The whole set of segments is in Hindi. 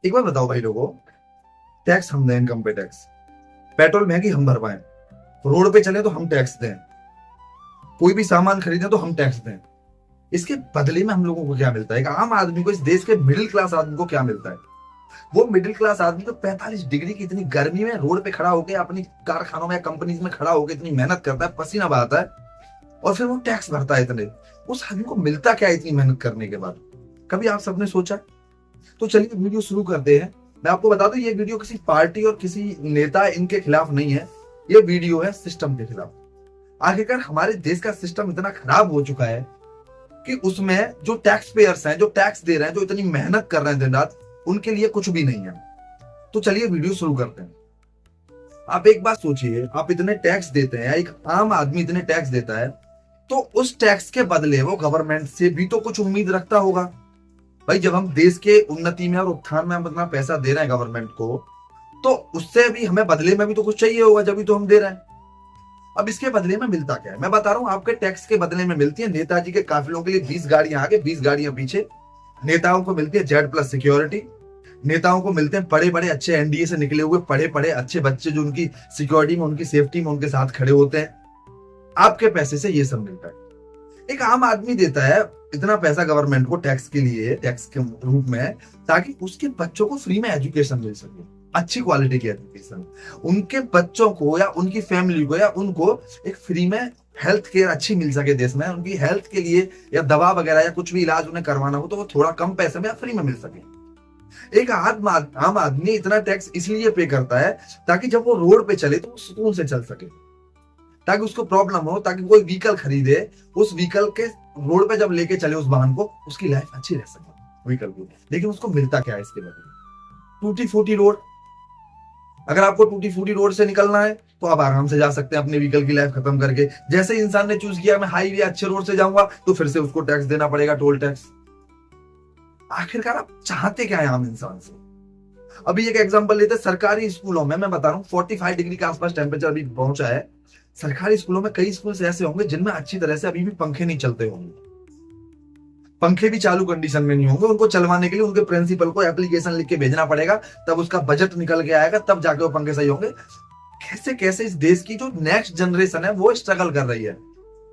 एक बार बताओ भाई लोगों, टैक्स हम दें, इनकम पे टैक्स, पेट्रोल महंगी हम भरवाएं, रोड पे चले तो हम टैक्स दें, कोई भी सामान खरीदें तो हम टैक्स दें, इसके बदले में हम लोगों को क्या मिलता है? एक आम आदमी को, इस देश के मिडिल क्लास आदमी को क्या मिलता है? वो मिडिल क्लास आदमी तो 45 डिग्री की इतनी गर्मी में रोड पे खड़ा होकर अपनी कारखानों में, कंपनीज में खड़ा होकर इतनी मेहनत करता है, पसीना बहाता है, और फिर वो टैक्स भरता है इतने। उस आदमी को मिलता क्या है इतनी मेहनत करने के बाद? कभी आप सबने सोचा? तो चलिए वीडियो शुरू करते हैं। मैं आपको बता दूं, ये वीडियो किसी पार्टी और किसी नेता इनके खिलाफ नहीं है, ये वीडियो है सिस्टम के खिलाफ। आखिरकार हमारे देश का सिस्टम इतना खराब हो चुका है कि उसमें जो टैक्स पेयर्स हैं, जो टैक्स दे रहे हैं, जो इतनी मेहनत कर रहे हैं दिन रात, उनके लिए कुछ भी नहीं है। तो चलिए वीडियो शुरू करते हैं। आप एक बात सोचिए, आप इतने टैक्स देते हैं, एक आम आदमी इतने टैक्स देता है, तो उस टैक्स के बदले वो गवर्नमेंट से भी तो कुछ उम्मीद रखता होगा। भाई जब हम देश के उन्नति में और उत्थान में हम इतना पैसा दे रहे हैं गवर्नमेंट को, तो उससे भी हमें बदले में भी तो कुछ चाहिए होगा, जब भी तो हम दे रहे हैं। अब इसके बदले में मिलता क्या है? मैं बता रहा हूं, आपके टैक्स के बदले में मिलती है नेताजी के काफिलों के लिए 20 गाड़ियां आगे, 20 गाड़ियां पीछे। नेताओं को मिलती है Z+ सिक्योरिटी। नेताओं को मिलते हैं बड़े बड़े अच्छे एनडीए से निकले हुए पढ़े पढ़े अच्छे बच्चे, जो उनकी सिक्योरिटी में, उनकी सेफ्टी में उनके साथ खड़े होते हैं। आपके पैसे से ये सब मिलता है। एक आम आदमी देता है इतना पैसा गवर्नमेंट को टैक्स के लिए, टैक्स के रूप में, ताकि उसके बच्चों को फ्री में एजुकेशन मिल सके, अच्छी क्वालिटी की एजुकेशन। उनके बच्चों को या उनकी फैमिली को या उनको एक फ्री में हेल्थ केयर अच्छी मिल सके देश में। उनकी हेल्थ के लिए या दवा वगैरह या कुछ भी इलाज उन्हें करवाना हो तो वो थोड़ा कम पैसे में या फ्री में मिल सके। एक आम आदमी इतना टैक्स इसलिए पे करता है ताकि जब वो रोड पे चले तो वो सुकून से चल सके, ताकि उसको प्रॉब्लम हो, ताकि कोई व्हीकल खरीदे, उस व्हीकल के रोड पे जब लेके चले उस वाहन को, उसकी लाइफ अच्छी रह सके व्हीकल की। लेकिन उसको मिलता क्या है इसके बदले? टूटी फूटी रोड। अगर आपको टूटी फूटी रोड से निकलना है तो आप आराम से जा सकते हैं अपने व्हीकल की लाइफ खत्म करके। जैसे ही इंसान ने चूज किया मैं हाईवे अच्छे रोड से जाऊंगा, तो फिर से उसको टैक्स देना पड़ेगा, टोल टैक्स। आखिरकार आप चाहते क्या है आम इंसान से? अभी एक एग्जांपल लेते हैं, सरकारी स्कूलों में मैं बता रहा हूँ 45 डिग्री के आसपास टेम्परेचर अभी पहुंचा है। सरकारी स्कूलों में कई स्कूल ऐसे होंगे जिनमें अच्छी तरह से अभी भी पंखे नहीं चलते होंगे, पंखे भी चालू कंडीशन में नहीं होंगे। उनको चलवाने के लिए उनके प्रिंसिपल को एप्लीकेशन लिख के भेजना पड़ेगा, तब उसका बजट निकल के आएगा, तब जाके वो पंखे सही होंगे। कैसे कैसे इस देश की जो नेक्स्ट जनरेशन है वो स्ट्रगल कर रही है,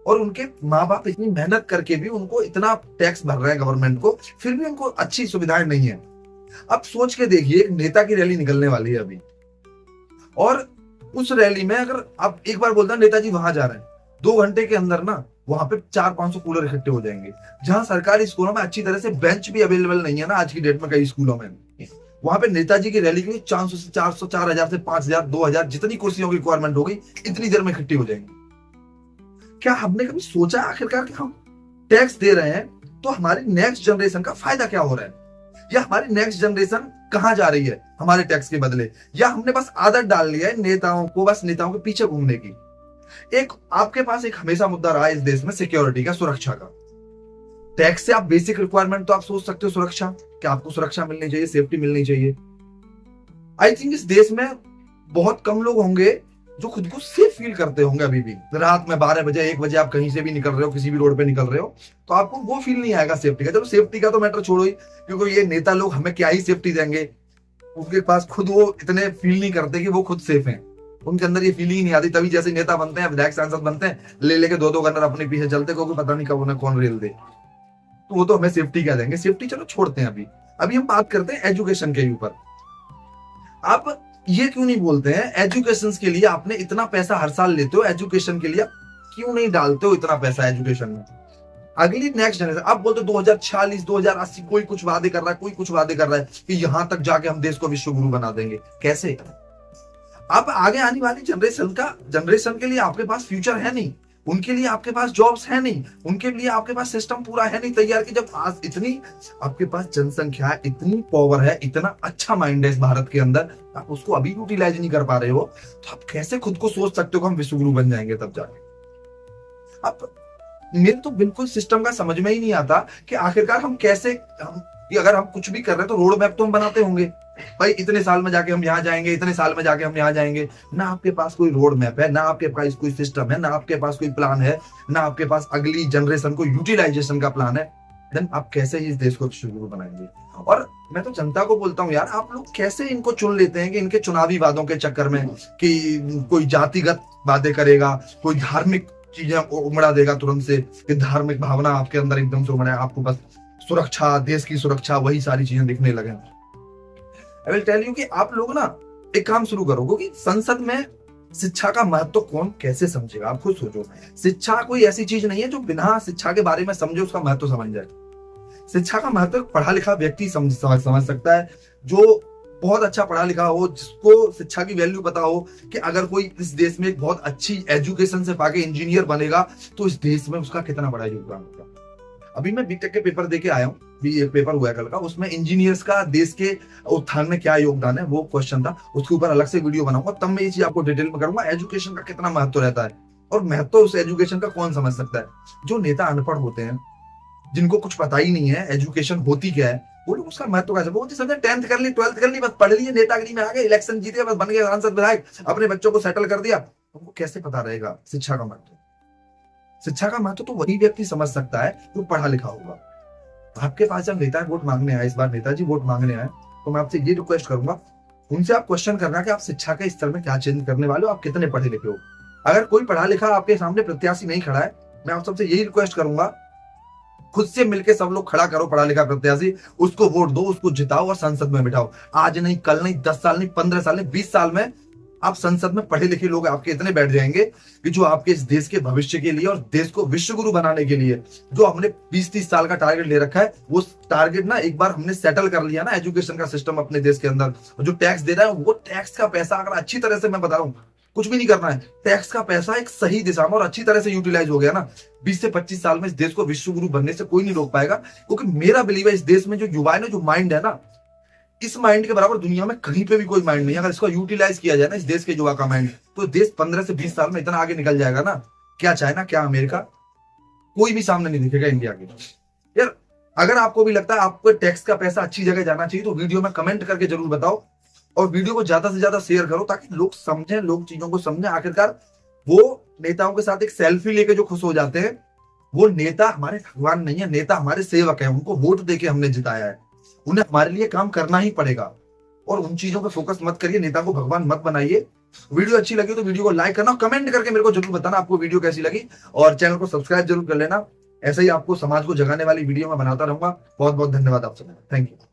और उनके माँ बाप इतनी मेहनत करके भी उनको इतना टैक्स भर रहे हैं गवर्नमेंट को, फिर भी उनको अच्छी सुविधाएं नहीं है। अब सोच के देखिए, एक नेता की रैली निकलने वाली है अभी, और उस रैली में अगर आप एक बार बोलते हैं नेताजी वहां जा रहे हैं, 2 घंटे के अंदर ना वहां पे 400-500 कूलर इकट्ठे हो जाएंगे। जहां सरकारी स्कूलों में अच्छी तरह से बेंच भी अवेलेबल नहीं है ना आज की डेट में, कई स्कूलों में, वहां पे नेताजी की रैली के लिए 400 से 400, 4000 से 5000, 2000, जितनी कुर्सियों की रिक्वायरमेंट होगी इतनी देर में इकट्ठी हो जाएंगी। क्या हमने कभी सोचा आखिरकार कि हम टैक्स दे रहे हैं तो हमारी नेक्स्ट जनरेशन का फायदा क्या हो रहा है, या हमारी नेक्स्ट जनरेशन कहां जा रही है हमारे टैक्स के बदले? या हमने बस आदत डाल लिया है नेताओं को, बस नेताओं के पीछे घूमने की। एक आपके पास एक हमेशा मुद्दा रहा है इस देश में सिक्योरिटी का, सुरक्षा का। टैक्स से आप बेसिक रिक्वायरमेंट तो आप सोच सकते हो, सुरक्षा, कि आपको सुरक्षा मिलनी चाहिए, सेफ्टी मिलनी चाहिए। आई थिंक इस देश में बहुत कम लोग होंगे जो खुद को सेफ फील करते होंगे अभी भी। रात में 12 बजे 1 बजे आप कहीं से भी निकल रहे हो, किसी भी रोड पे निकल रहे हो, तो आपको वो फील नहीं आएगा सेफ्टी का। चलो सेफ्टी का तो मैटर छोड़ो ही, क्योंकि ये नेता लोग हमें क्या ही सेफ्टी देंगे, उनके पास खुद वो इतने फील नहीं करते कि वो खुद सेफ हैं, उनके अंदर ये फीलिंग नहीं आती। तभी जैसे नेता बनते हैं, विधायक सांसद बनते हैं, ले लेके 2-2 गन्नर अपने पीछे चलते, क्योंकि पता नहीं कब उन्हें कौन रेल दे। तो वो तो हमें सेफ्टी क्या देंगे? सेफ्टी चलो छोड़ते हैं अभी। अभी हम बात करते हैं एजुकेशन के ऊपर। आप ये क्यों नहीं बोलते हैं एजुकेशन के लिए आपने इतना पैसा हर साल लेते हो, एजुकेशन के लिए क्यों नहीं डालते हो इतना पैसा एजुकेशन में? अगली नेक्स्ट जनरेशन, आप बोलते 2046, 2080, कोई कुछ वादे कर रहा है, कोई कुछ वादे कर रहा है कि यहां तक जाके हम देश को विश्व गुरु बना देंगे। कैसे? अब आगे आने वाली जनरेशन के लिए आपके पास फ्यूचर है नहीं, उनके लिए आपके पास जॉब्स है नहीं, उनके लिए आपके पास सिस्टम पूरा है नहीं तैयार, कि जब आज इतनी आपके पास जनसंख्या है, इतनी पावर है, इतना अच्छा माइंड है इस भारत के अंदर, आप उसको अभी यूटिलाइज नहीं कर पा रहे हो, तो आप कैसे खुद को सोच सकते हो कि हम विश्वगुरु बन जाएंगे तब जाके? अब मेरे तो बिल्कुल सिस्टम का समझ में ही नहीं आता कि आखिरकार हम कैसे, हम कि अगर हम कुछ भी कर रहे हैं तो रोड मैप तो हम बनाते होंगे, भाई इतने साल में जाके हम यहाँ जाएंगे, इतने साल में जाके हम यहाँ जाएंगे। ना आपके पास कोई रोड मैप है, ना आपके पास कोई सिस्टम है, ना आपके पास कोई प्लान है, ना आपके पास अगली जनरेशन को यूटिलाइजेशन का प्लान है। देन आप कैसे इस देश को शुरू बनाएंगे? और मैं तो जनता को बोलता हूँ यार, आप लोग कैसे इनको चुन लेते हैं कि इनके चुनावी वादों के चक्कर में कि कोई जातिगत बातें करेगा, कोई धार्मिक चीजें उमड़ा देगा तुरंत से, कि धार्मिक भावना आपके अंदर एकदम से उमड़े, आपको बस सुरक्षा, देश की सुरक्षा, वही सारी चीजें दिखने लगे। आई विल टेल यू कि आप लोग ना एक काम शुरू करो, क्योंकि संसद में शिक्षा का महत्व कौन कैसे समझेगा, आप खुद सोचो। शिक्षा कोई ऐसी चीज नहीं है जो बिना शिक्षा के बारे में समझे उसका महत्व समझ जाए। शिक्षा का महत्व पढ़ा लिखा व्यक्ति समझ सकता है, जो बहुत अच्छा पढ़ा लिखा हो, जिसको शिक्षा की वैल्यू पता हो कि अगर कोई इस देश में एक बहुत अच्छी एजुकेशन से पाके इंजीनियर बनेगा तो इस देश में उसका कितना बड़ा योगदान होगा। अभी मैं बीटेक के पेपर देके आया हूँ, एक पेपर हुआ है कल का, उसमें इंजीनियर्स का देश के उत्थान में क्या योगदान है वो क्वेश्चन था। उसके ऊपर अलग से वीडियो बनाऊंगा, तब मैं ये चीज आपको डिटेल में करूंगा, एजुकेशन का कितना महत्व रहता है और महत्व उस एजुकेशन का कौन समझ सकता है। जो नेता अनपढ़ होते हैं, जिनको कुछ पता ही नहीं है एजुकेशन होती क्या है, वो लोग उसका महत्व कैसे, वो समझे 10th कर ली, 12th कर ली, बस पढ़ लिए, नेतागिरी में आ गए, इलेक्शन जीते, बस बन गए सांसद विधायक, अपने बच्चों को सेटल कर दिया। उनको कैसे पता रहेगा शिक्षा का महत्व। शिक्षा का महत्व तो वही व्यक्ति समझ सकता है जो पढ़ा लिखा होगा। आपके पास जब नेता वोट मांगने आए, इस बार नेताजी वोट मांगने आए, तो मैं आपसे ये रिक्वेस्ट करूंगा, उनसे आप क्वेश्चन करना कि आप शिक्षा के स्तर में क्या चेंज करने वाले हो, आप कितने पढ़े लिखे हो। अगर कोई पढ़ा लिखा आपके सामने प्रत्याशी नहीं खड़ा है, मैं आप सबसे यही रिक्वेस्ट करूंगा, खुद से मिलकर सब लोग खड़ा करो पढ़ा लिखा प्रत्याशी, उसको वोट दो, उसको जिताओ और संसद में बिठाओ। आज नहीं, कल नहीं, 10 साल नहीं, 15 साल नहीं, 20 साल में आप संसद में पढ़े लिखे लोग आपके इतने बैठ जाएंगे कि जो आपके इस देश के भविष्य के लिए और देश को विश्व गुरु बनाने के लिए जो हमने 20-30 साल का टारगेट ले रखा है, वो टारगेट ना एक बार हमने सेटल कर लिया ना, एजुकेशन का सिस्टम अपने देश के अंदर, जो टैक्स दे रहा है वो टैक्स का पैसा अगर अच्छी तरह से, मैं बता रहा हूँ कुछ भी नहीं करना है, टैक्स का पैसा एक सही दिशा में और अच्छी तरह से यूटिलाइज हो गया ना, 20 से 25 साल में इस देश को विश्व गुरु बनने से कोई नहीं रोक पाएगा। क्योंकि मेरा बिलीव है इस देश में जो युवा है ना, जो माइंड है ना, इस माइंड के बराबर दुनिया में कहीं पे भी कोई माइंड नहीं है। अगर इसको यूटिलाइज किया जाए ना, इस देश के युवा का माइंड, तो देश 15 से 20 साल में इतना आगे निकल जाएगा ना, क्या चाइना, क्या अमेरिका, कोई भी सामने नहीं दिखेगा इंडिया के। यार अगर आपको भी लगता है आपको टैक्स का पैसा अच्छी जगह जाना चाहिए, तो वीडियो में कमेंट करके जरूर बताओ और वीडियो को ज्यादा से ज्यादा शेयर करो, ताकि लोग समझें, लोग चीजों को समझें। आखिरकार वो नेताओं के साथ एक सेल्फी लेके जो खुश हो जाते हैं, वो नेता हमारे भगवान नहीं है, नेता हमारे सेवक है, उनको वोट देके हमने जिताया है, उन्हें हमारे लिए काम करना ही पड़ेगा। और उन चीजों पर फोकस मत करिए, नेता को भगवान मत बनाइए। वीडियो अच्छी लगी तो वीडियो को लाइक करना, कमेंट करके मेरे को जरूर बताना आपको वीडियो कैसी लगी, और चैनल को सब्सक्राइब जरूर कर लेना। ऐसे ही आपको समाज को जगाने वाली वीडियो में बनाता रहूंगा। बहुत बहुत धन्यवाद आप सबका, थैंक यू।